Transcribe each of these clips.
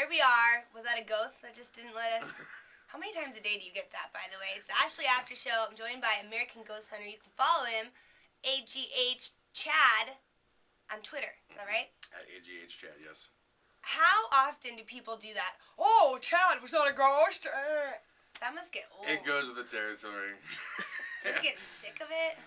here we are. Was that a ghost that just didn't let us? How many times a day do you get that, by the way? It's the Ashlee Aftershow. I'm joined by American Ghost Hunter. You can follow him, AGH Chad, on Twitter. Is that right? At AGH Chad, yes. How often do people do that? Oh, Chad, was that a ghost? That must get old. It goes with the territory. Do you get sick of it?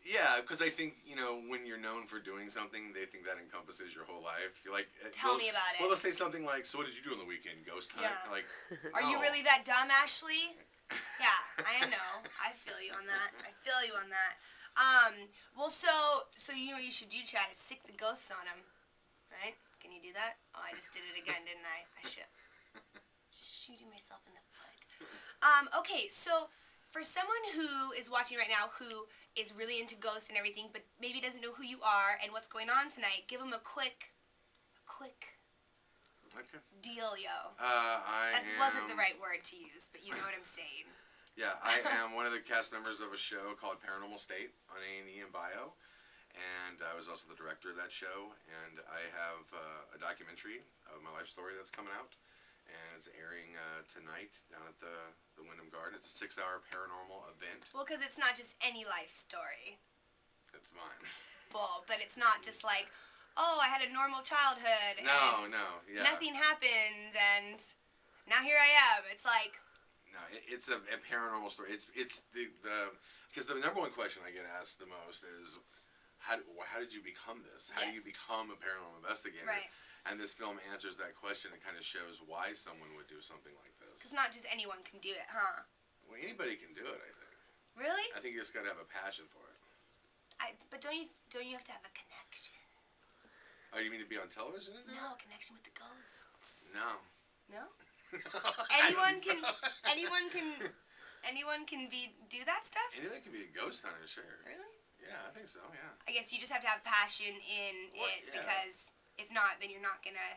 Yeah, because I think, when you're known for doing something, they think that encompasses your whole life. You're like, Tell me about it. Well, they'll say something like, so what did you do on the weekend, ghost hunt? Yeah. Like, Are you really that dumb, Ashlee? Yeah, I know. I feel you on that. Well, so you know what you should do, Chad, is sick the ghosts on him. Right? Can you do that? Oh, I just did it again, didn't I? I should. Shooting myself in the foot. Okay, so for someone who is watching right now who is really into ghosts and everything, but maybe doesn't know who you are and what's going on tonight, give them a quick Okay. dealio. That wasn't the right word to use, but you know what I'm saying. Yeah, I am one of the cast members of a show called Paranormal State on A&E and Bio, and I was also the director of that show, and I have a documentary of my life story that's coming out, and it's airing tonight down at the Wyndham Garden. It's a 6-hour paranormal event. Well, because it's not just any life story. It's mine. Well, but it's not just like, oh, I had a normal childhood. No, yeah. Nothing happened, and now here I am. It's like... No, it's a paranormal story. It's because the number one question I get asked the most is, how did you become this? How do you become a paranormal investigator? Right. And this film answers that question and kind of shows why someone would do something like this. Because not just anyone can do it, huh? Well, anybody can do it, I think. Really? I think you just got to have a passion for it. But don't you have to have a connection? Oh, you mean to be on television? No, a connection with the ghosts. No. No? Anyone can do that stuff? Anyone can be a ghost hunter, sure. Really? Yeah, I think so, yeah. I guess you just have to have passion in it, because if not, then you're not gonna.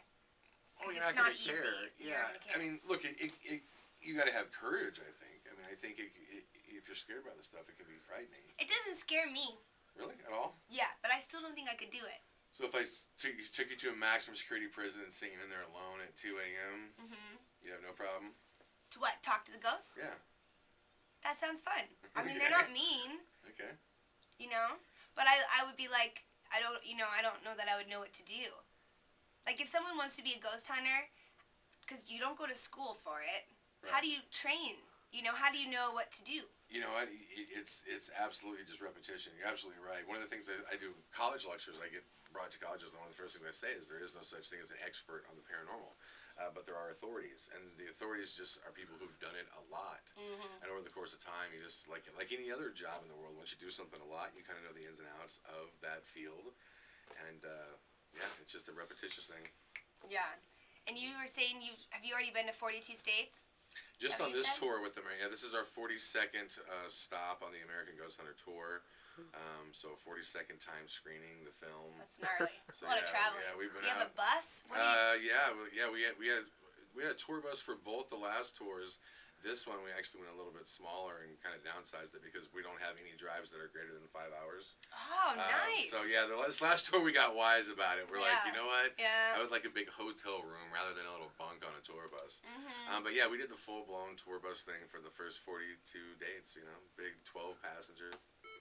Oh, you're it's not not gonna care. easy. Yeah, You're not gonna care. I mean, look, you got to have courage. I think. I mean, I think if you're scared by the stuff, it can be frightening. It doesn't scare me. Really, at all? Yeah, but I still don't think I could do it. So if I took you to a maximum security prison and sent you in there alone at 2 a.m., you have no problem? To what? Talk to the ghosts? Yeah. That sounds fun. I mean, they're not mean. Okay. You know? But I would be like, I don't know that I would know what to do. Like, if someone wants to be a ghost hunter, because you don't go to school for it, right. How do you train? How do you know what to do? You know what? It's absolutely just repetition. You're absolutely right. One of the things I do college lectures, I get brought to colleges, and one of the first things I say is there is no such thing as an expert on the paranormal. But there are authorities, and the authorities just are people who've done it a lot. And over the course of time, you just, like any other job in the world, once you do something a lot, you kind of know the ins and outs of that field. And, yeah, it's just a repetitious thing. Yeah. And you were saying, have you already been to 42 states? Just on this tour with them, yeah, this is our 42nd stop on the American Ghost Hunter Tour. So 42nd time screening the film. That's gnarly. So, a lot of traveling. Yeah, we've been Do you have a bus? We had a tour bus for both the last tours. This one we actually went a little bit smaller and kind of downsized it because we don't have any drives that are greater than 5 hours. Oh, nice. So yeah, this last tour we got wise about it. We're like, you know what? Yeah. I would like a big hotel room rather than a little bunk on a tour bus. But yeah, we did the full-blown tour bus thing for the first 42 dates. Big 12 passengers.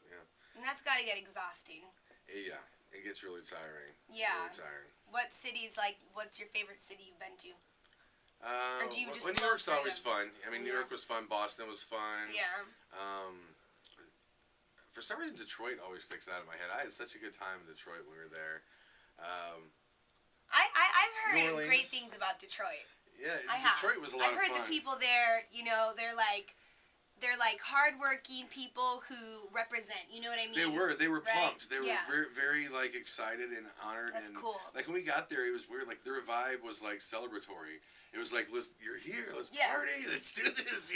Yeah. And that's got to get exhausting. Yeah, it gets really tiring. Yeah. Really tiring. What cities, what's your favorite city you've been to? Or do you just New York's always fun. I mean, New York was fun. Boston was fun. Yeah. For some reason, Detroit always sticks out in my head. I had such a good time in Detroit when we were there. I've heard great things about Detroit. Yeah, I Detroit was a lot of fun. I've heard the people there, they're like hardworking people who represent. You know what I mean? They were right? pumped. They were very, very excited and honored. That's and cool. Like when we got there, it was weird. Like their vibe was celebratory. It was like, listen, you're here. Let's party. Let's do this.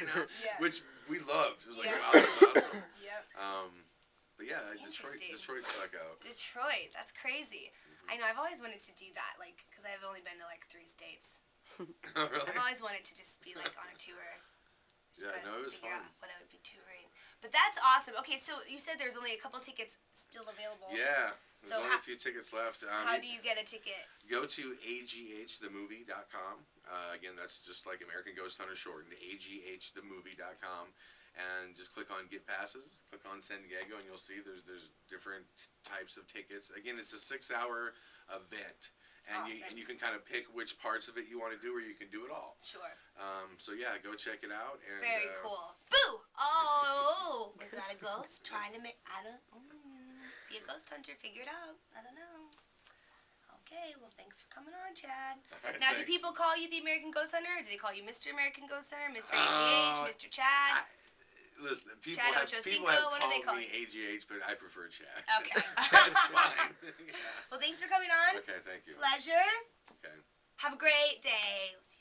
Which we loved. It was like, wow, that's awesome. Yep. But yeah, Detroit stuck out. Detroit, that's crazy. I know. I've always wanted to do that, because I've only been to 3 states. Really? I've always wanted to just be on a tour. Yeah, no, it was fun. Figure out what I would be touring. But that's awesome. Okay, so you said there's only a couple tickets still available. Yeah. There's So only a few tickets left. How do you get a ticket? Go to aghthemovie.com. Again, that's just like American Ghost Hunter shortened, aghthemovie.com. And just click on Get Passes, click on San Diego, and you'll see there's different types of tickets. Again, it's a 6-hour event. And Awesome. you can kind of pick which parts of it you want to do, or you can do it all. Sure. So yeah, go check it out. And, Very cool. Boo! Oh, is that a ghost trying to make? I don't. Be a ghost hunter. Figure it out. I don't know. Okay. Well, thanks for coming on, Chad. Right, Now, do thanks. people call you the American Ghost Hunter, or do they call you Mr. American Ghost Hunter, Mr. AGH, Mr. Chad? Listen, people Chad have Ochocinco, what do they called call me AGH, but I prefer Chad. Okay. Chad's fine. Yeah. Well, thanks for coming on. Okay, thank you. Pleasure. Okay. Have a great day. We'll see you